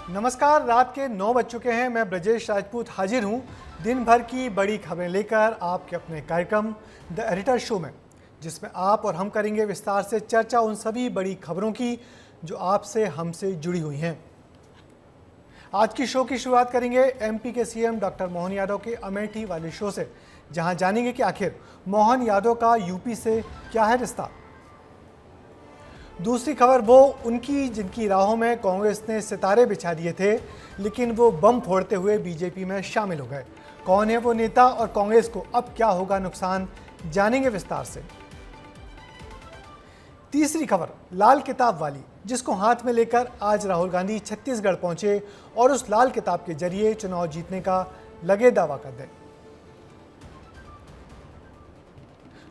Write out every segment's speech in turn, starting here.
नमस्कार, रात के 9 बज चुके हैं। मैं ब्रजेश राजपूत हाजिर हूं दिन भर की बड़ी खबरें लेकर आपके अपने कार्यक्रम द एडिटर शो में, जिसमें आप और हम करेंगे विस्तार से चर्चा उन सभी बड़ी खबरों की जो आपसे हमसे जुड़ी हुई हैं। आज की शो की शुरुआत करेंगे एमपी के सीएम डॉक्टर मोहन यादव के अमेठी वाले शो से, जहां जानेंगे कि आखिर मोहन यादव का यूपी से क्या है रिश्ता। दूसरी खबर वो उनकी जिनकी राहों में कांग्रेस ने सितारे बिछा दिए थे, लेकिन वो बम फोड़ते हुए बीजेपी में शामिल हो गए। कौन है वो नेता और कांग्रेस को अब क्या होगा नुकसान, जानेंगे विस्तार से। तीसरी खबर लाल किताब वाली, जिसको हाथ में लेकर आज राहुल गांधी छत्तीसगढ़ पहुंचे और उस लाल किताब के जरिए चुनाव जीतने का लगे दावा कर दें।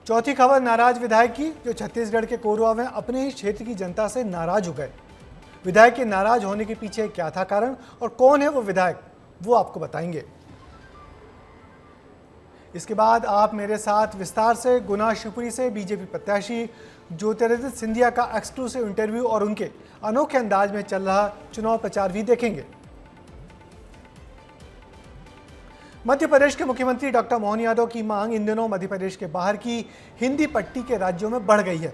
चौथी खबर नाराज विधायक की, जो छत्तीसगढ़ के कोरबा में अपने ही क्षेत्र की जनता से नाराज हो गए। विधायक के नाराज होने के पीछे क्या था कारण और कौन है वो विधायक, वो आपको बताएंगे। इसके बाद आप मेरे साथ विस्तार से गुना शिवपुरी से बीजेपी प्रत्याशी ज्योतिरादित्य सिंधिया का एक्सक्लूसिव इंटरव्यू और उनके अनोखे अंदाज में चल रहा चुनाव प्रचार भी देखेंगे। मध्य प्रदेश के मुख्यमंत्री डॉक्टर मोहन यादव की मांग इन दिनों मध्य प्रदेश के बाहर की हिंदी पट्टी के राज्यों में बढ़ गई है।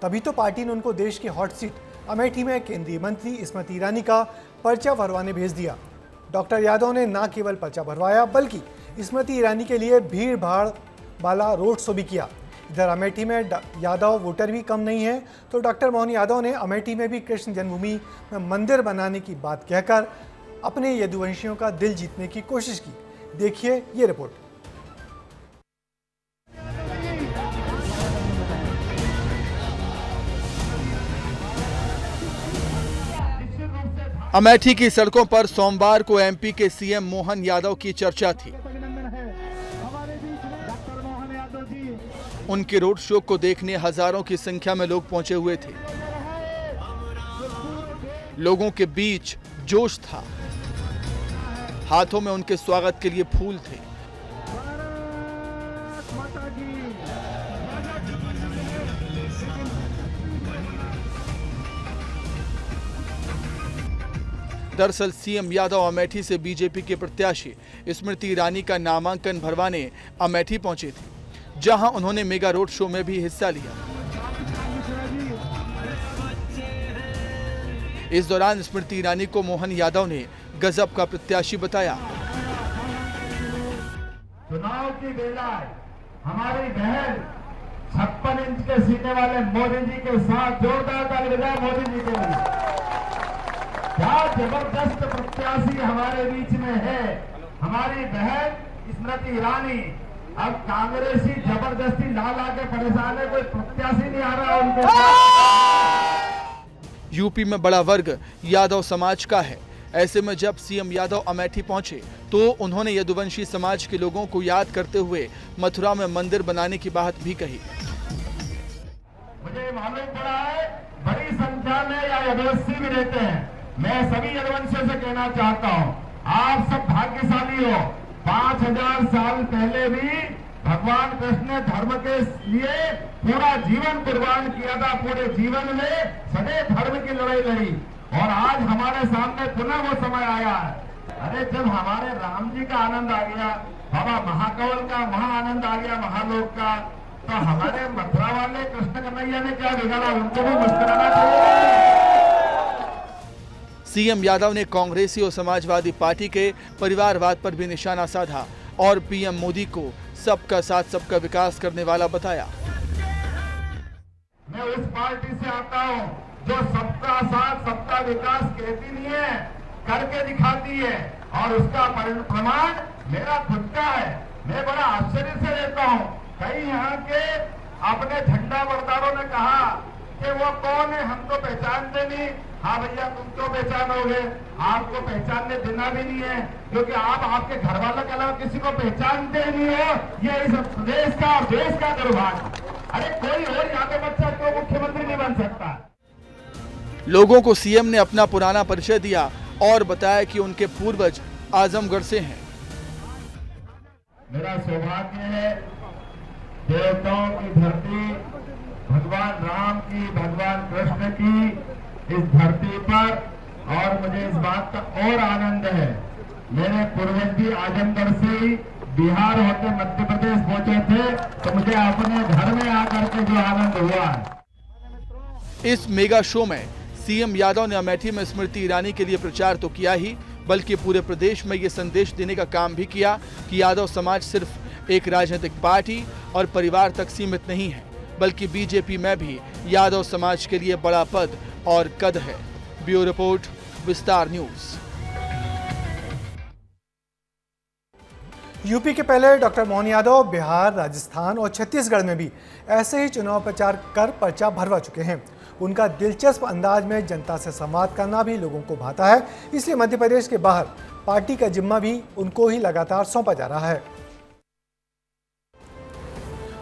तभी तो पार्टी ने उनको देश की हॉट सीट अमेठी में केंद्रीय मंत्री स्मृति ईरानी का पर्चा भरवाने भेज दिया। डॉक्टर यादव ने न केवल पर्चा भरवाया बल्कि स्मृति ईरानी के लिए भीड़ भाड़ वाला रोड शो भी किया। इधर अमेठी में यादव वोटर भी कम नहीं है, तो डॉक्टर मोहन यादव ने अमेठी में भी कृष्ण जन्मभूमि में मंदिर बनाने की बात कहकर अपने यदुवंशियों का दिल जीतने की कोशिश की। देखिए ये रिपोर्ट। अमेठी की सड़कों पर सोमवार को एमपी के सीएम मोहन यादव की चर्चा थी। उनके रोड शो को देखने हजारों की संख्या में लोग पहुंचे हुए थे। लोगों के बीच जोश था, हाथों में उनके स्वागत के लिए फूल थे। दरअसल सीएम यादव अमेठी से बीजेपी के प्रत्याशी स्मृति ईरानी का नामांकन भरवाने अमेठी पहुंचे थे, जहां उन्होंने मेगा रोड शो में भी हिस्सा लिया। इस दौरान स्मृति ईरानी को मोहन यादव ने गजब का प्रत्याशी बताया। चुनाव की बेलाए हमारी बहन 56 इंच के सीने वाले मोदी जी के साथ जोरदार ताली बजाएं मोदी जी के लिए। क्या जबरदस्त प्रत्याशी हमारे बीच में है, हमारी बहन स्मृति ईरानी। अब कांग्रेसी जबरदस्ती ला के परेशान है, कोई प्रत्याशी नहीं आ रहा उनके साथ। यूपी में बड़ा वर्ग यादव समाज का है। ऐसे में जब सीएम यादव अमेठी पहुंचे तो उन्होंने यदुवंशी समाज के लोगों को याद करते हुए मथुरा में मंदिर बनाने की बात भी कही। मुझे मालूम पड़ा है बड़ी संख्या में यदुवंशी भी रहते हैं। मैं सभी यदुवंशियों से कहना चाहता हूं, आप सब भाग्यशाली हो। 5000 साल पहले भी भगवान कृष्ण ने धर्म के लिए पूरा जीवन कुर्बान किया था। पूरे जीवन में सदैव धर्म की लड़ाई लड़ी और आज हमारे सामने पुनः वो समय आया है। अरे जब हमारे राम जी का आनंद आ गया, बाबा महाकाल का महाआनंद आ गया महालोक का, तो हमारे मथुरा वाले कृष्ण कन्हैया ने क्या बिगाड़ा, उनको भी मुस्कुराना चाहिए। सीएम यादव ने कांग्रेसी और समाजवादी पार्टी के परिवारवाद पर भी निशाना साधा और पीएम मोदी को सबका साथ सबका विकास करने वाला बताया। मैं उस पार्टी से आता हूं जो सबका साथ सबका विकास कहती नहीं है, करके दिखाती है, और उसका प्रमाण मेरा खुद का है। मैं बड़ा आश्चर्य से लेता हूं, कई यहाँ के अपने झंडा बरदारों ने कहा कि वो कौन है, हम तो पहचानते नहीं। हाँ भैया, तुम क्यों पहचानोगे, आपको पहचानने देना भी नहीं है, क्योंकि आप आपके घर वालों के अलावा किसी को पहचानते नहीं हो। ये इस प्रदेश का और देश का दुर्भाग्य। अरे कोई और यादव बच्चा क्यों मुख्यमंत्री नहीं बन सकता। लोगों को सीएम ने अपना पुराना परिचय दिया और बताया कि उनके पूर्वज आजमगढ़ से हैं। मेरा सौभाग्य है, देवताओं की धरती, भगवान राम की, भगवान कृष्ण की इस धरती पर और मुझे इस बात का और आनंद है, मेरे पूर्वज भी आजमगढ़ से ही बिहार होते मध्य प्रदेश पहुंचे थे, तो मुझे अपने घर में आकर के जो आनंद हुआ है। इस मेगा शो में सीएम यादव ने अमेठी में स्मृति ईरानी के लिए प्रचार तो किया ही, बल्कि पूरे प्रदेश में ये संदेश देने का काम भी किया कि यादव समाज सिर्फ एक राजनीतिक पार्टी और परिवार तक सीमित नहीं है, बल्कि बीजेपी में भी यादव समाज के लिए बड़ा पद और कद है। ब्यूरो रिपोर्ट, विस्तार न्यूज। यूपी के पहले डॉक्टर मोहन यादव बिहार, राजस्थान और छत्तीसगढ़ में भी ऐसे ही चुनाव प्रचार कर पर्चा भरवा चुके हैं। उनका दिलचस्प अंदाज में जनता से संवाद करना भी लोगों को भाता है, इसलिए मध्य प्रदेश के बाहर पार्टी का जिम्मा भी उनको ही लगातार सौंपा जा रहा है।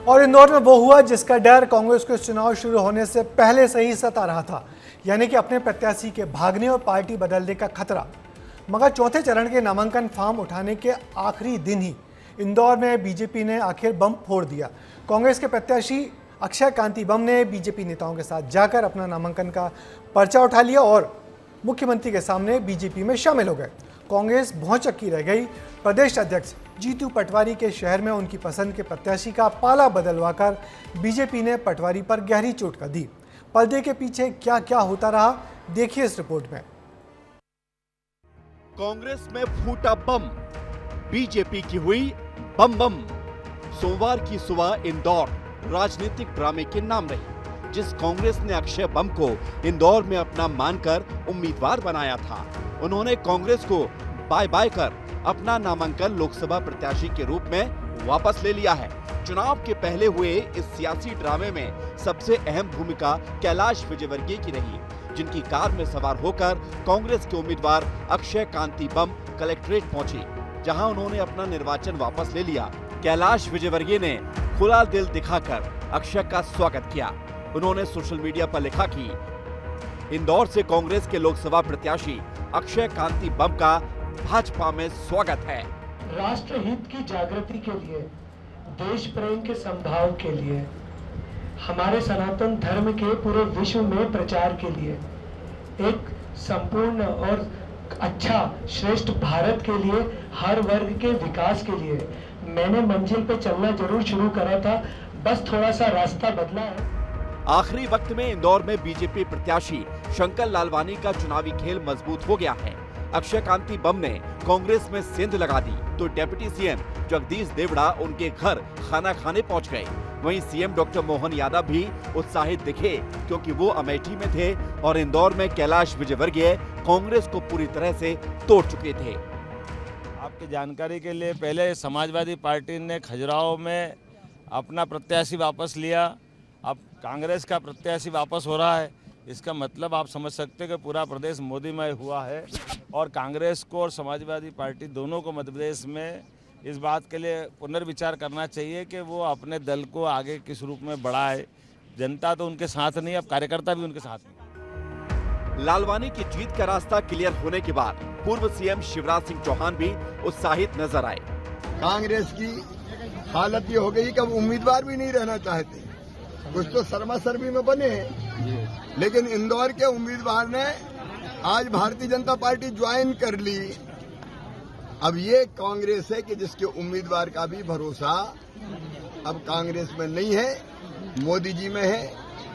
और इंदौर में वो हुआ जिसका डर कांग्रेस को चुनाव शुरू होने से पहले से ही सता रहा था, यानी कि अपने प्रत्याशी के भागने और पार्टी बदलने का खतरा। मगर चौथे चरण के नामांकन फॉर्म उठाने के आखिरी दिन ही इंदौर में बीजेपी ने आखिर बम फोड़ दिया। कांग्रेस के प्रत्याशी अक्षय कांति बम ने बीजेपी नेताओं के साथ जाकर अपना नामांकन का पर्चा उठा लिया और मुख्यमंत्री के सामने बीजेपी में शामिल हो गए। कांग्रेस भौचक्की रह गई। प्रदेश अध्यक्ष जीतू पटवारी के शहर में उनकी पसंद के प्रत्याशी का पाला बदलवाकर बीजेपी ने पटवारी पर गहरी चोट कर दी। पर्दे के पीछे क्या क्या होता रहा, देखिए इस रिपोर्ट में। कांग्रेस में फूटा बम, बीजेपी की हुई बम बम। सोमवार की सुबह इंदौर राजनीतिक ड्रामे के नाम रही, जिस कांग्रेस ने अक्षय बम को इंदौर में अपना मानकर उम्मीदवार बनाया था, उन्होंने कांग्रेस को बाय बाय कर अपना नामांकन लोकसभा प्रत्याशी के रूप में वापस ले लिया है। चुनाव के पहले हुए इस सियासी ड्रामे में सबसे अहम भूमिका कैलाश विजयवर्गीय की रही, जिनकी कार में सवार होकर कांग्रेस के उम्मीदवार अक्षय कांति बम कलेक्ट्रेट पहुंचे, जहां उन्होंने अपना निर्वाचन वापस ले लिया। कैलाश विजयवर्गीय ने खुला दिल दिखाकर अक्षय का स्वागत किया। उन्होंने सोशल मीडिया पर लिखा कि इंदौर से कांग्रेस के लोकसभा प्रत्याशी अक्षय कांति बम का भाजपा में स्वागत है। राष्ट्र हित की जागृति के लिए, देश प्रेम के समभाव के लिए, हमारे सनातन धर्म के पूरे विश्व में प्रचार के लिए, एक संपूर्ण और अच्छा श्रेष्ठ भारत के लिए, हर वर्ग के विकास के लिए मैंने मंजिल पे चलना जरूर शुरू करा था, बस थोड़ा सा रास्ता बदला है। आखिरी वक्त में इंदौर में बीजेपी प्रत्याशी शंकर लालवानी का चुनावी खेल मजबूत हो गया है। अक्षय कांति बम ने कांग्रेस में सेंध लगा दी तो डिप्टी सीएम जगदीश देवड़ा उनके घर खाना खाने पहुंच गए। वहीं सीएम डॉक्टर मोहन यादव भी उत्साहित दिखे, क्योंकि वो अमेठी में थे और इंदौर में कैलाश विजयवर्गीय कांग्रेस को पूरी तरह से तोड़ चुके थे। आपकी जानकारी के लिए, पहले समाजवादी पार्टी ने खजुराहो में अपना प्रत्याशी वापस लिया, अब कांग्रेस का प्रत्याशी वापस हो रहा है। इसका मतलब आप समझ सकते हैं कि पूरा प्रदेश मोदीमय हुआ है और कांग्रेस को और समाजवादी पार्टी दोनों को मध्य प्रदेश में इस बात के लिए पुनर्विचार करना चाहिए कि वो अपने दल को आगे किस रूप में बढ़ाए। जनता तो उनके साथ नहीं, अब कार्यकर्ता भी उनके साथ नहीं। लालवानी की जीत का रास्ता क्लियर होने के बाद पूर्व सीएम शिवराज सिंह चौहान भी उत्साहित नजर आए। कांग्रेस की हालत ये हो गई कि अब उम्मीदवार भी नहीं रहना चाहते। कुछ तो शर्मा शर्मी में बने हैं, लेकिन इंदौर के उम्मीदवार ने आज भारतीय जनता पार्टी ज्वाइन कर ली। अब ये कांग्रेस है कि जिसके उम्मीदवार का भी भरोसा अब कांग्रेस में नहीं है, मोदी जी में है,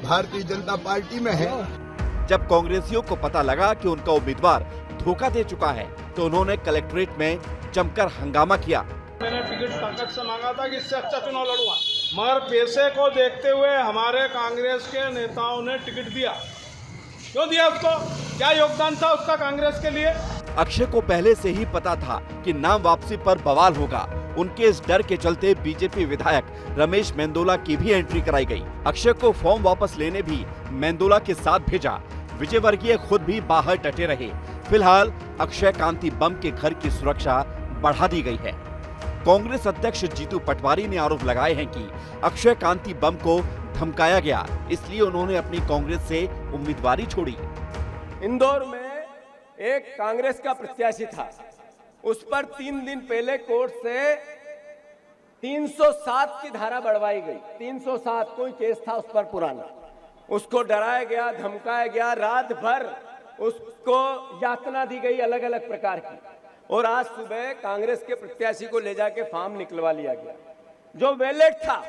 भारतीय जनता पार्टी में है। जब कांग्रेसियों को पता लगा कि उनका उम्मीदवार धोखा दे चुका है, तो उन्होंने कलेक्ट्रेट में जमकर हंगामा किया। मैंने टिकट ताकत से मांगा था कि इससे अच्छा चुनाव लड़ूंगा, मगर पैसे को देखते हुए हमारे कांग्रेस के नेताओं ने टिकट दिया। क्यों दिया उसको? क्या योगदान था उसका कांग्रेस के लिए? अक्षय को पहले से ही पता था कि नाम वापसी पर बवाल होगा। उनके इस डर के चलते बीजेपी विधायक रमेश मेंदोला की भी एंट्री कराई गई। अक्षय को फॉर्म वापस लेने भी मेंदोला के साथ भेजा। विजयवर्गीय खुद भी बाहर डटे रहे। फिलहाल अक्षय कांति बम के घर की सुरक्षा बढ़ा दी गई है। कांग्रेस अध्यक्ष जीतू पटवारी ने आरोप लगाए हैं कि अक्षय कांति बम को धमकाया गया, इसलिए उन्होंने अपनी कांग्रेस से उम्मीदवारी छोड़ी। इंदौर में एक कांग्रेस का प्रत्याशी था, उस पर 3 दिन पहले कोर्ट से 307 की धारा बढ़वाई गई। 307 कोई केस था उस पर पुराना, उसको डराया गया, धमकाया गया। रात भर उसको यातना दी गई अलग अलग प्रकार की, और आज सुबह कांग्रेस के प्रत्याशी को ले जाके फॉर्म निकलवा लिया गया। जो वैलेट था,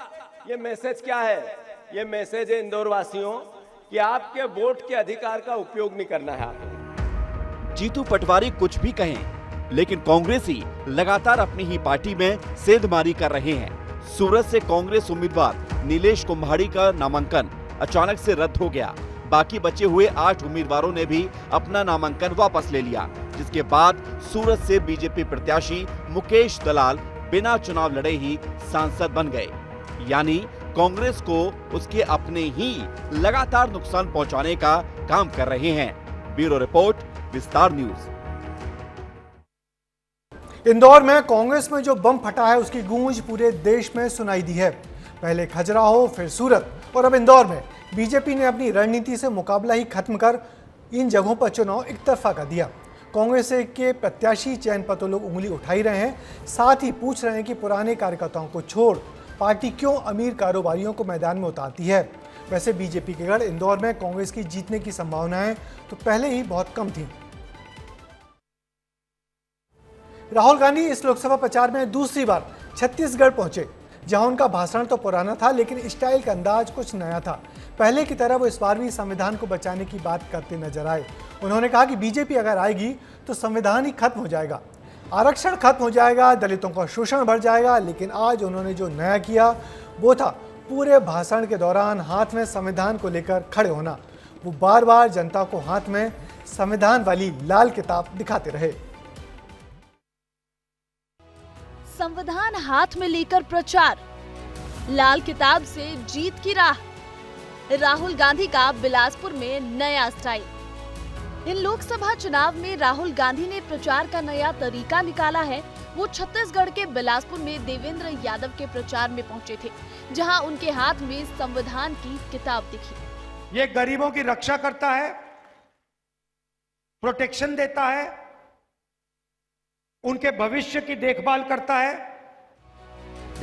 ये मैसेज क्या है? ये मैसेज है इंदौर वासियों कि आपके वोट के अधिकार का उपयोग नहीं करना है आपको। जीतू पटवारी कुछ भी कहें, लेकिन कांग्रेसी लगातार अपनी ही पार्टी में सेंधमारी कर रहे हैं। सूरत से कांग्रेस उम्मीदवार नीलेश कुम्हाड़ी का नामांकन अचानक से रद्द हो गया। बाकी बचे हुए 8 उम्मीदवारों ने भी अपना नामांकन वापस ले लिया, जिसके बाद सूरत से बीजेपी प्रत्याशी मुकेश दलाल बिना चुनाव लड़े ही सांसद बन गए। यानी कांग्रेस को उसके अपने ही लगातार नुकसान पहुंचाने का काम कर रहे हैं। ब्यूरो रिपोर्ट, विस्तार न्यूज। इंदौर में कांग्रेस में जो बम फटा है उसकी गूंज पूरे देश में सुनाई दी है। पहले खजुराहो, फिर सूरत और अब इंदौर में बीजेपी ने अपनी रणनीति से मुकाबला ही खत्म कर इन जगहों पर चुनाव एक तरफा कर दिया। कांग्रेस के प्रत्याशी चयन पर तो लोग उंगली उठा ही रहे हैं, साथ ही पूछ रहे हैं कि पुराने कार्यकर्ताओं को छोड़ पार्टी क्यों अमीर कारोबारियों को मैदान में उतारती है। वैसे बीजेपी के गढ़ इंदौर में कांग्रेस की जीतने की संभावनाएं तो पहले ही बहुत कम थी। राहुल गांधी इस लोकसभा प्रचार में दूसरी बार छत्तीसगढ़ पहुंचे, जहां उनका भाषण तो पुराना था लेकिन स्टाइल का अंदाज कुछ नया था। पहले की तरह वो इस बार भी संविधान को बचाने की बात करते नजर आए। उन्होंने कहा कि बीजेपी अगर आएगी तो संविधान ही खत्म हो जाएगा, आरक्षण खत्म हो जाएगा, दलितों का शोषण बढ़ जाएगा। लेकिन आज उन्होंने जो नया किया वो था पूरे भाषण के दौरान हाथ में संविधान को लेकर खड़े होना। वो बार बार जनता को हाथ में संविधान वाली लाल किताब दिखाते रहे। संविधान हाथ में लेकर प्रचार, लाल किताब से जीत की राह। राहुल गांधी का बिलासपुर में नया स्टाइल। इन लोकसभा चुनाव में राहुल गांधी ने प्रचार का नया तरीका निकाला है। वो छत्तीसगढ़ के बिलासपुर में देवेंद्र यादव के प्रचार में पहुंचे थे, जहां उनके हाथ में संविधान की किताब दिखी। ये गरीबों की रक्षा करता है, प्रोटेक्शन देता है, उनके भविष्य की देखभाल करता है।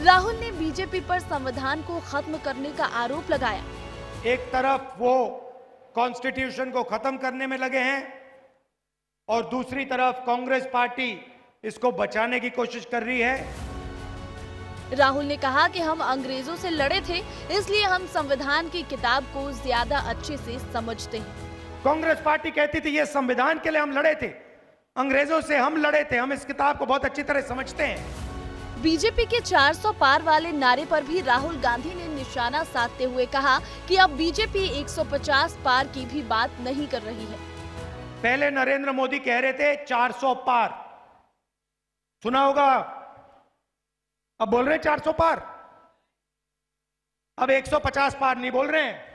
राहुल ने बीजेपी पर संविधान को खत्म करने का आरोप लगाया। एक तरफ वो कॉन्स्टिट्यूशन को खत्म करने में लगे हैं और दूसरी तरफ कांग्रेस पार्टी इसको बचाने की कोशिश कर रही है। राहुल ने कहा कि हम अंग्रेजों से लड़े थे, इसलिए हम संविधान की किताब को ज्यादा अच्छे से समझते हैं। कांग्रेस पार्टी कहती थी ये संविधान के लिए हम लड़े थे, अंग्रेजों से हम लड़े थे, हम इस किताब को बहुत अच्छी तरह समझते हैं। बीजेपी के 400 पार वाले नारे पर भी राहुल गांधी ने निशाना साधते हुए कहा कि अब बीजेपी 150 पार की भी बात नहीं कर रही है। पहले नरेंद्र मोदी कह रहे थे 400 पार, सुना होगा, अब बोल रहे हैं 400 पार, अब 150 पार नहीं बोल रहे हैं।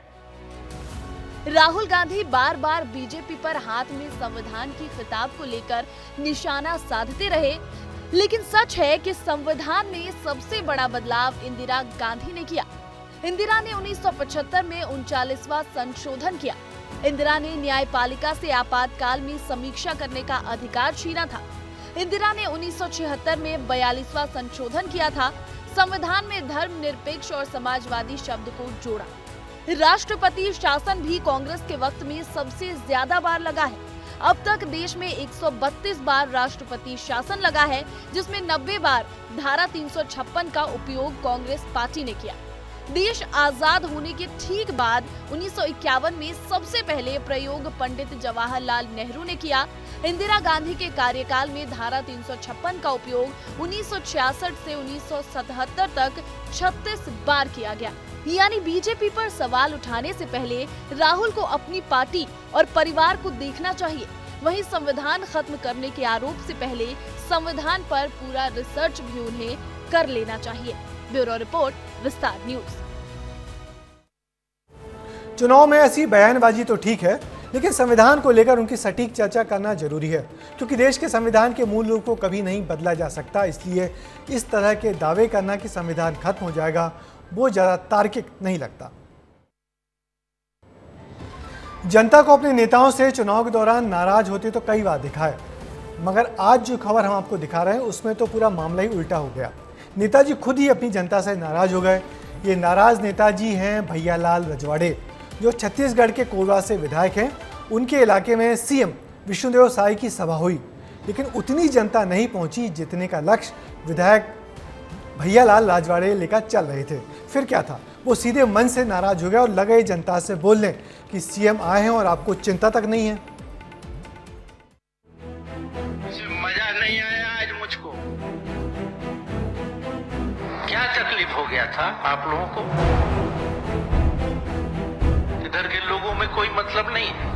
राहुल गांधी बार बार बीजेपी पर हाथ में संविधान की किताब को लेकर निशाना साधते रहे, लेकिन सच है कि संविधान में सबसे बड़ा बदलाव इंदिरा गांधी ने किया। इंदिरा ने 1975 में 39वां संशोधन किया। इंदिरा ने न्यायपालिका से आपातकाल में समीक्षा करने का अधिकार छीना था। इंदिरा ने 1976 में 42वां संशोधन किया था। संविधान में धर्मनिरपेक्ष और समाजवादी शब्द को जोड़ा। राष्ट्रपति शासन भी कांग्रेस के वक्त में सबसे ज्यादा बार लगा है। अब तक देश में 132 बार राष्ट्रपति शासन लगा है, जिसमें 90 बार धारा 356 का उपयोग कांग्रेस पार्टी ने किया। देश आजाद होने के ठीक बाद 1951 में सबसे पहले प्रयोग पंडित जवाहरलाल नेहरू ने किया। इंदिरा गांधी के कार्यकाल में धारा 356 का उपयोग 1966 से 1977 तक 36 बार किया गया। यानी बीजेपी पर सवाल उठाने से पहले राहुल को अपनी पार्टी और परिवार को देखना चाहिए। वहीं संविधान खत्म करने के आरोप से पहले संविधान पर पूरा रिसर्च भी उन्हें कर लेना चाहिए। ब्यूरो रिपोर्ट, विस्तार न्यूज। चुनाव में ऐसी बयानबाजी तो ठीक है, लेकिन संविधान को लेकर उनकी सटीक चर्चा करना जरूरी है, क्योंकि देश के संविधान के मूल रूप को कभी नहीं बदला जा सकता। इसलिए इस तरह के दावे करना कि संविधान खत्म हो जाएगा वो ज्यादा तार्किक नहीं लगता। जनता को अपने नेताओं से चुनाव के दौरान नाराज होते तो कई बार दिखा है, मगर आज जो खबर हम आपको दिखा रहे हैं उसमें तो पूरा मामला ही उल्टा हो गया। नेताजी खुद ही अपनी जनता से नाराज हो गए। ये नाराज नेताजी हैं भैयालाल रजवाड़े, जो छत्तीसगढ़ के कोरबा से विधायक हैं उनके इलाके में सीएम विष्णुदेव साय की सभा हुई, लेकिन उतनी जनता नहीं पहुंची जितने का लक्ष्य विधायक भैयालाल राजवाड़े लेकर चल रहे थे। फिर क्या था, वो सीधे मन से नाराज हो गए और लगे जनता से बोलने कि सीएम आए हैं और आपको चिंता तक नहीं है। मजा नहीं आया आज मुझको। क्या तकलीफ हो गया था आप लोगों को? इधर के लोगों में कोई मतलब नहीं है।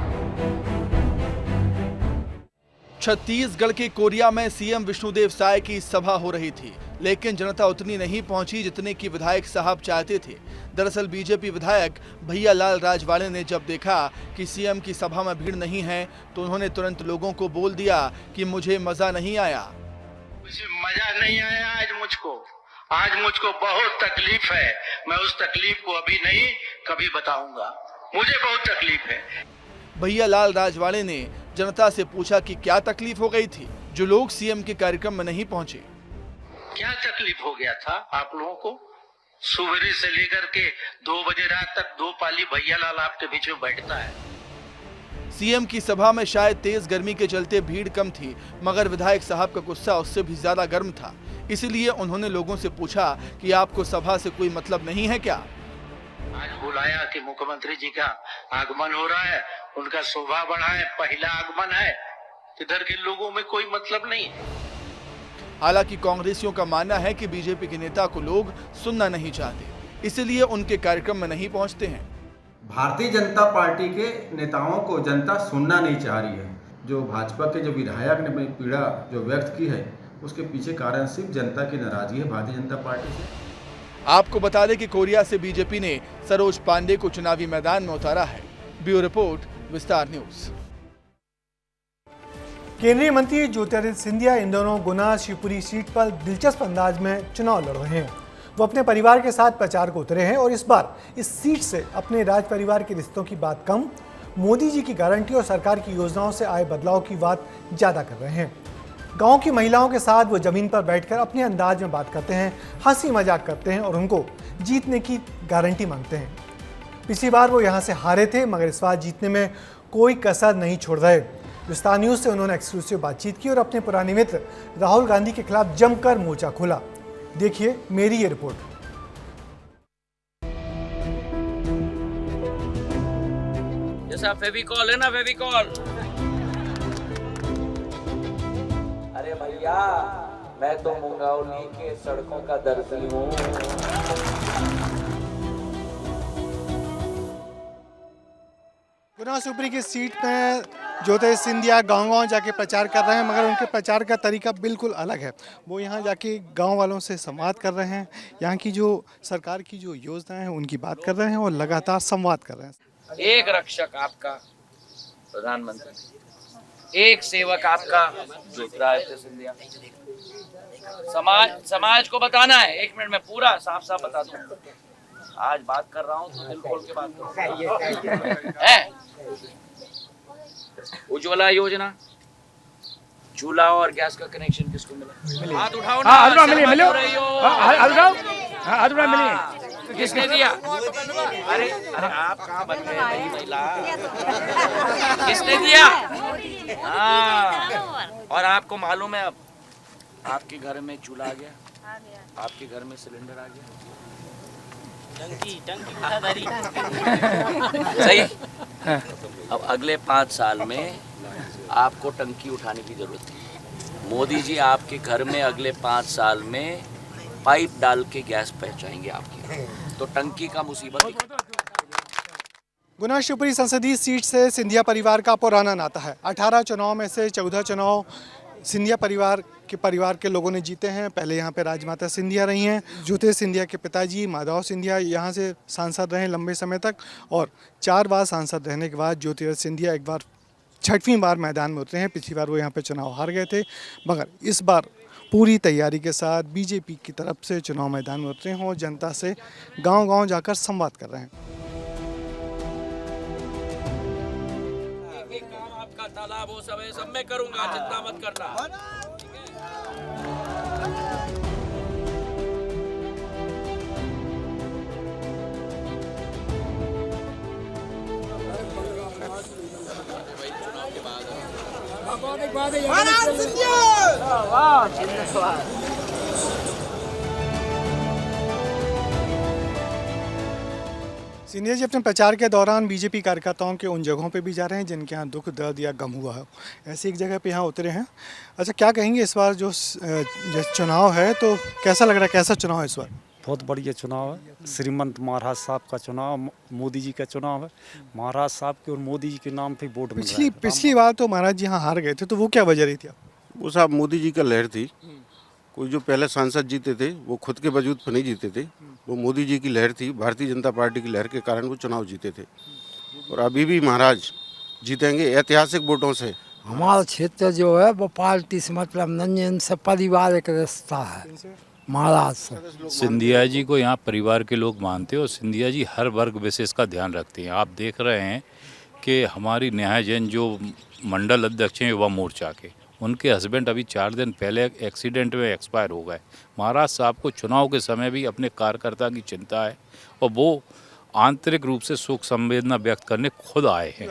छत्तीसगढ़ के कोरिया में सीएम विष्णुदेव साय की सभा हो रही थी, लेकिन जनता उतनी नहीं पहुंची जितने की विधायक साहब चाहते थे। दरअसल बीजेपी विधायक भैयालाल राजवाड़े ने जब देखा कि सीएम की सभा में भीड़ नहीं है, तो उन्होंने तुरंत लोगों को बोल दिया कि मुझे मजा नहीं आया। मुझे मजा नहीं आया आज मुझको। आज मुझको बहुत तकलीफ है। मैं उस तकलीफ को अभी नहीं, कभी बताऊंगा। मुझे बहुत तकलीफ है। भैयालाल राजवाड़े ने जनता से पूछा कि क्या तकलीफ हो गई थी जो लोग सीएम के कार्यक्रम में नहीं पहुंचे। क्या तकलीफ हो गया था आप लोगों को? सुबह से लेकर के 2 बजे रात तक 2 पाली भैयालाल आपके बीच में बैठता है। सीएम की सभा में शायद तेज गर्मी के चलते भीड़ कम थी, मगर विधायक साहब का गुस्सा उससे भी ज्यादा गर्म था। इसीलिए उन्होंने लोगों से पूछा कि आपको सभा से कोई मतलब नहीं है क्या? आज बुलाया कि मुख्यमंत्री जी का आगमन हो रहा है, उनका शोभा बढ़ा है, पहला आगमन है। इधर के लोगों में कोई मतलब नहीं है। हालांकि कांग्रेसियों का मानना है कि बीजेपी के नेता को लोग सुनना नहीं चाहते, इसलिए उनके कार्यक्रम में नहीं पहुंचते हैं। भारतीय जनता पार्टी के नेताओं को जनता सुनना नहीं चाह रही है। जो भाजपा के जो विधायक ने अपनी पीड़ा जो व्यक्त की है, उसके पीछे कारण सिर्फ जनता की नाराजगी है भारतीय जनता पार्टी से। आपको बता दें कि कोरिया से बीजेपी ने सरोज पांडे को चुनावी मैदान में उतारा है। ब्यूरो रिपोर्ट, विस्तार न्यूज। केंद्रीय मंत्री ज्योतिरादित्य सिंधिया इन दोनों गुना शिवपुरी सीट पर दिलचस्प अंदाज में चुनाव लड़ रहे हैं। वो अपने परिवार के साथ प्रचार को उतरे हैं और इस बार इस सीट से अपने राज परिवार के रिश्तों की बात कम, मोदी जी की गारंटी और सरकार की योजनाओं से आए बदलाव की बात ज़्यादा कर रहे हैं। गांव की महिलाओं के साथ वो जमीन पर बैठकर अपने अंदाज में बात करते हैं, हंसी मजाक करते हैं और उनको जीतने की गारंटी मांगते हैं। पिछली बार वो यहाँ से हारे थे, मगर इस बार जीतने में कोई कसर नहीं छोड़ रहे। विस्तार न्यूज से उन्होंने एक्सक्लूसिव बातचीत की और अपने पुराने मित्र राहुल गांधी के खिलाफ जमकर मोर्चा खोला। देखिए मेरी ये रिपोर्ट। जैसा फेविकॉल है ना, फेविकॉल। अरे भैया, मैं तो मुंगावली के सड़कों का दर्जी हूँ। गुना शिवपुरी की सीट में ज्योतिरादित्य सिंधिया गांव-गांव जाके प्रचार कर रहे हैं, मगर उनके प्रचार का तरीका बिल्कुल अलग है। वो यहाँ जाके गांव वालों से संवाद कर रहे हैं, यहाँ की जो सरकार की जो योजनाएं हैं उनकी बात कर रहे हैं और लगातार संवाद कर रहे हैं। एक रक्षक आपका प्रधानमंत्री, एक सेवक आपका ज्योतिरादित्य सिंधिया। समाज को बताना है। 1 मिनट में पूरा साफ साफ बता दूं। आज बात कर रहा हूँ तो दिल खोल के बात करो। उज्ज्वला योजना, चूल्हा और गैस का कनेक्शन किसको मिला? हाथ उठाओ ना। हाथ उठाओ। किसने दिया? अरे आप कहाँ बन गए मेरी महिला? किसने दिया? और आपको मालूम है अब आपके घर में चूल्हा आ गया, आपके घर में सिलेंडर आ गया। टंकी सही। अब अगले 5 साल में आपको टंकी उठाने की जरूरत है। मोदी जी आपके घर में अगले 5 साल में पाइप डाल के गैस पहुंचाएंगे आपके, तो टंकी का मुसीबत। गुना शिवपुरी संसदीय सीट से सिंधिया परिवार का पुराना नाता है। 18 चुनाव में से 14 चुनाव सिंधिया परिवार के लोगों ने जीते हैं। पहले यहाँ पे राजमाता सिंधिया रही हैं। ज्योतिरादित्य सिंधिया के पिताजी माधव सिंधिया यहाँ से सांसद रहे लंबे समय तक, और 4 बार सांसद रहने के बाद ज्योतिरादित्य सिंधिया एक बार 6वीं बार मैदान में उतरे हैं। पिछली बार वो यहाँ पे चुनाव हार गए थे, मगर इस बार पूरी तैयारी के साथ बीजेपी की तरफ से चुनाव मैदान में उतरे हैं और जनता से गाँव-गाँव जाकर संवाद कर रहे हैं। तालाब वो सब मैं करूंगा, चिंता मत करना। सिंधिया जी अपने प्रचार के दौरान बीजेपी कार्यकर्ताओं के उन जगहों पे भी जा रहे हैं जिनके यहाँ दुख दर्द या गम हुआ है। ऐसी एक जगह पे यहाँ उतरे हैं। अच्छा, क्या कहेंगे इस बार जो चुनाव है, तो कैसा लग रहा है, कैसा चुनाव है इस बार? बहुत बढ़िया चुनाव है। श्रीमंत महाराज साहब का चुनाव, मोदी जी का चुनाव है। महाराज साहब के और मोदी जी के नाम पे वोट मिल रहा है। पिछली बार तो महाराज जी यहाँ हार गए थे, तो वो क्या वजह रही थी? वो साहब मोदी जी का लहर थी। कोई जो पहले सांसद जीते थे वो खुद के वजूद पर नहीं जीते थे, वो मोदी जी की लहर थी, भारतीय जनता पार्टी की लहर के कारण वो चुनाव जीते थे। और अभी भी महाराज जीतेंगे ऐतिहासिक वोटों से। हमारा क्षेत्र जो है वो पार्टी से मतलब नहीं, से परिवार एक रिश्ता है महाराज से। सिंधिया जी को यहाँ परिवार के लोग मानते हैं और सिंधिया जी हर वर्ग विशेष का ध्यान रखते हैं। आप देख रहे हैं कि हमारी न्याय जैन जो मंडल अध्यक्ष हैं युवा मोर्चा के, उनके हस्बैंड अभी 4 दिन पहले एक्सीडेंट में एक्सपायर हो गए। महाराज साहब को चुनाव के समय भी अपने कार्यकर्ता की चिंता है और वो आंतरिक रूप से शोक संवेदना व्यक्त करने खुद आए हैं।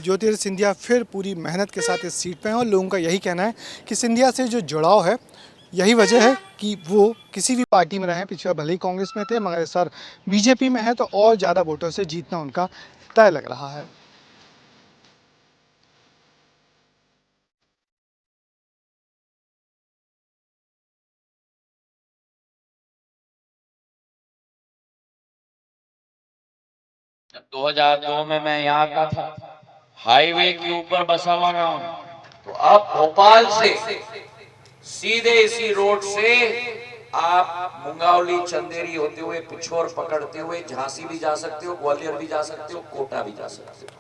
ज्योतिरादित्य सिंधिया फिर पूरी मेहनत के साथ इस सीट पे हैं और लोगों का यही कहना है कि सिंधिया से जो जुड़ाव है यही वजह है कि वो किसी भी पार्टी में रहे। पिछले भले ही कांग्रेस में थे, मगर इस बार बीजेपी में है तो और ज़्यादा वोटों से जीतना उनका तय लग रहा है। जब 2002 में मैं यहाँ का था, हाईवे के ऊपर बसा हुआ हूँ, तो अब भोपाल से सीधे इसी रोड से आप मुंगावली चंदेरी होते हुए पिछोर पकड़ते हुए झांसी भी जा सकते हो, ग्वालियर भी जा सकते हो, कोटा भी जा सकते हो।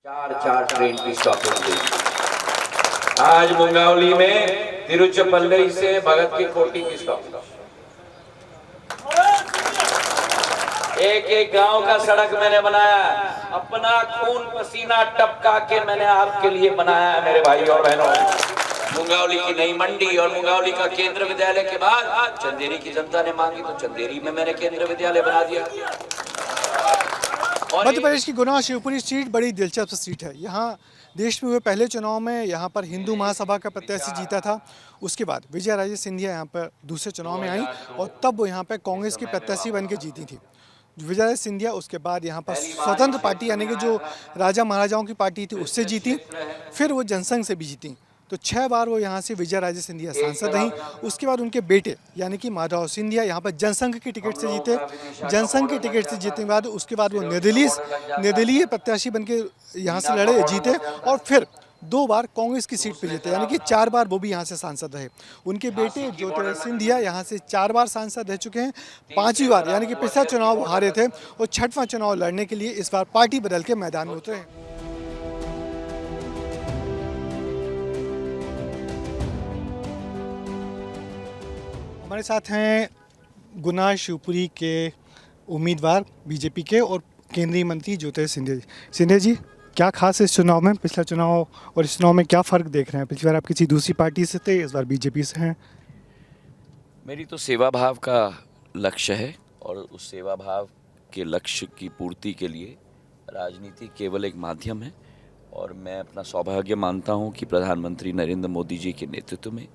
4 ट्रेन की स्टॉपिंग हुई। आज मुंगावली में तिरुचिरापल्ली से भगत की कोठी की स्टॉपिंग। एक गांव का सड़क मैंने बनाया, अपना खून पसीना टपका के मैंने आपके लिए बनाया है मेरे भाई और बहनों। मुंगावली की नई मंडी और मुंगावली का केंद्र विद्यालय के बाद चंदेरी की जनता ने मांगी तो चंदेरी में मैंने केंद्र विद्यालय बना दिया। मध्य प्रदेश की गुना शिवपुरी सीट बड़ी दिलचस्प सीट है। यहाँ देश में हुए पहले चुनाव में यहाँ पर हिंदू महासभा का प्रत्याशी जीता था। उसके बाद विजयाराजे सिंधिया यहाँ पर दूसरे चुनाव में आई और तब वो यहाँ पर कांग्रेस की प्रत्याशी बन के जीती थी। विजयाराजे सिंधिया उसके बाद यहाँ पर स्वतंत्र पार्टी यानी कि जो राजा महाराजाओं की पार्टी थी उससे जीती, फिर वो जनसंघ से भी जीती। तो 6 बार वो यहाँ से विजयाराजे सिंधिया सांसद रहीं। उसके बाद उनके बेटे यानी कि माधव सिंधिया यहाँ पर जनसंघ की टिकट से जीते। जनसंघ की टिकट से जीतने के बाद उसके बाद वो निर्दलीय प्रत्याशी बन के यहाँ से लड़े, जीते और फिर 2 बार कांग्रेस की सीट पे जीते, यानी कि 4 बार वो भी यहाँ से सांसद रहे। उनके बेटे ज्योतिरादित्य सिंधिया यहाँ से 4 बार सांसद रह चुके हैं। 5वीं बार यानी कि पिछला चुनाव हारे थे और 6वां चुनाव लड़ने के लिए इस बार पार्टी बदल के मैदान में उतरे हैं। हमारे साथ हैं गुना शिवपुरी के उम्मीदवार बीजेपी के और केंद्रीय मंत्री ज्योतिरादित्य सिंधिया जी। सिंधिया जी, क्या खास है इस चुनाव में? पिछला चुनाव और इस चुनाव में क्या फ़र्क देख रहे हैं? पिछली बार आप किसी दूसरी पार्टी से थे, इस बार बीजेपी से हैं। मेरी तो सेवा भाव का लक्ष्य है और उस सेवा भाव के लक्ष्य की पूर्ति के लिए राजनीति केवल एक माध्यम है। और मैं अपना सौभाग्य मानता हूं कि प्रधानमंत्री नरेंद्र मोदी जी के नेतृत्व में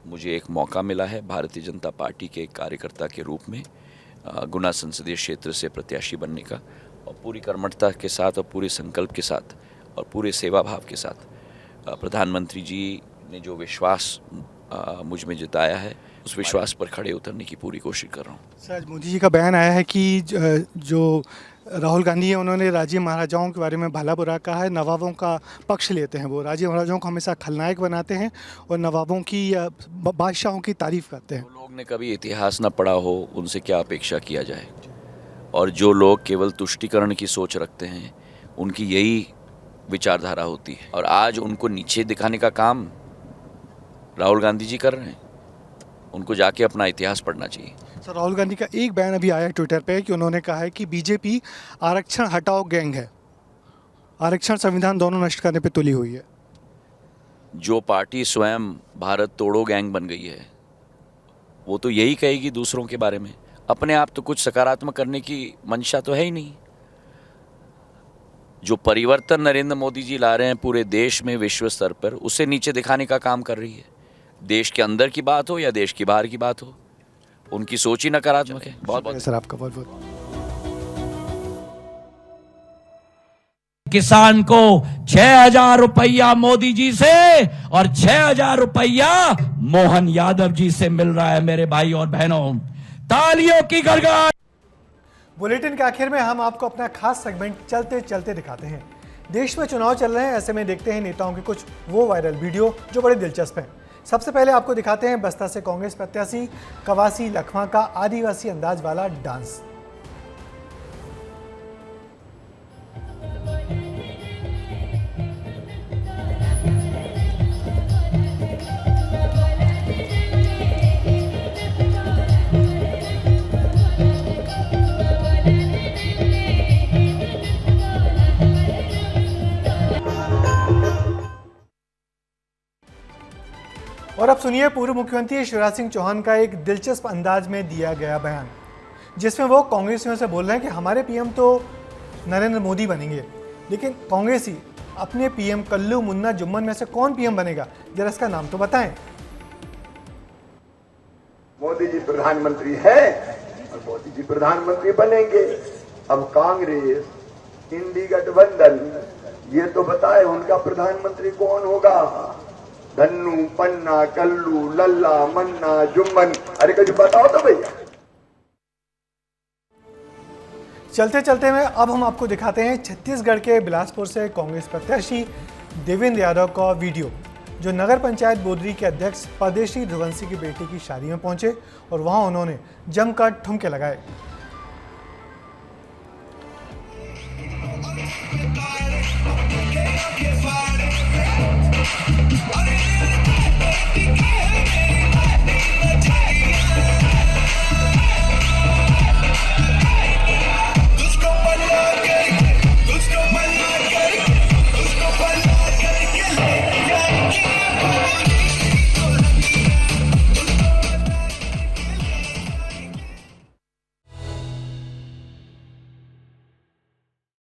मुझे एक मौका मिला है भारतीय जनता पार्टी के एक कार्यकर्ता के रूप में गुना संसदीय क्षेत्र से प्रत्याशी बनने का, और पूरी कर्मठता के साथ और पूरे संकल्प के साथ और पूरे सेवा भाव के साथ प्रधानमंत्री जी ने जो विश्वास मुझ में जताया है, उस विश्वास पर खड़े उतरने की पूरी कोशिश कर रहा हूँ। सर, मोदी जी का बयान आया है कि जो राहुल गांधी है उन्होंने राज्य महाराजाओं के बारे में भला बुरा कहा है, नवाबों का पक्ष लेते हैं। वो राज्य महाराजाओं को हमेशा खलनायक बनाते हैं और नवाबों की बादशाहों की तारीफ करते हैं। लोग ने कभी इतिहास न पढ़ा हो, उनसे क्या अपेक्षा किया जाए। और जो लोग केवल तुष्टीकरण की सोच रखते हैं, उनकी यही विचारधारा होती है। और आज उनको नीचे दिखाने का काम राहुल गांधी जी कर रहे हैं। उनको जाके अपना इतिहास पढ़ना चाहिए। सर, राहुल गांधी का एक बयान अभी आया ट्विटर पे कि उन्होंने कहा है कि बीजेपी आरक्षण हटाओ गैंग है। आरक्षण संविधान दोनों नष्ट करने पे तुली हुई है। जो पार्टी स्वयं भारत तोड़ो गैंग बन गई है, वो तो यही कहेगी दूसरों के बारे में। अपने आप तो कुछ सकारात्मक करने की मंशा तो है ही नहीं। जो परिवर्तन नरेंद्र मोदी जी ला रहे हैं पूरे देश में विश्व स्तर पर, उसे नीचे दिखाने का काम कर रही है। देश के अंदर की बात हो या देश की बाहर की बात हो, उनकी सोच ही नकारात्मक है। बहुत बहुत सर आपका बहुत बहुत। किसान को 6,000 रुपया मोदी जी से और 6,000 रुपया मोहन यादव जी से मिल रहा है। मेरे भाई और बहनों, तालियों की गड़गड़। बुलेटिन के आखिर में हम आपको अपना खास सेगमेंट चलते चलते दिखाते हैं। देश में चुनाव चल रहे हैं, ऐसे में देखते हैं नेताओं के कुछ वो वायरल वीडियो जो बड़े दिलचस्प हैं। सबसे पहले आपको दिखाते हैं बस्ता से कांग्रेस प्रत्याशी कवासी लखमा का आदिवासी अंदाज वाला डांस। और अब सुनिए पूर्व मुख्यमंत्री शिवराज सिंह चौहान का एक दिलचस्प अंदाज में दिया गया बयान, जिसमें वो कांग्रेसियों से बोल रहे हैं कि हमारे पीएम तो नरेंद्र मोदी बनेंगे, लेकिन कांग्रेसी अपने पीएम कल्लू मुन्ना जुम्मन में से कौन पीएम बनेगा, जरा इसका नाम तो बताएं। मोदी जी प्रधानमंत्री है और मोदी जी प्रधानमंत्री बनेंगे। अब कांग्रेस इंडी गठबंधन ये तो बताए उनका प्रधानमंत्री कौन होगा। धन्नू पन्ना कल्लू लल्ला मन्ना जुम्मन, अरे कुछ बताओ तो भैया। चलते चलते में अब हम आपको दिखाते हैं छत्तीसगढ़ के बिलासपुर से कांग्रेस प्रत्याशी देवेंद्र यादव का वीडियो, जो नगर पंचायत बोदरी के अध्यक्ष परदेशी ध्रुवंशी की बेटी की शादी में पहुंचे और वहां उन्होंने जमकर ठुमके लगाए।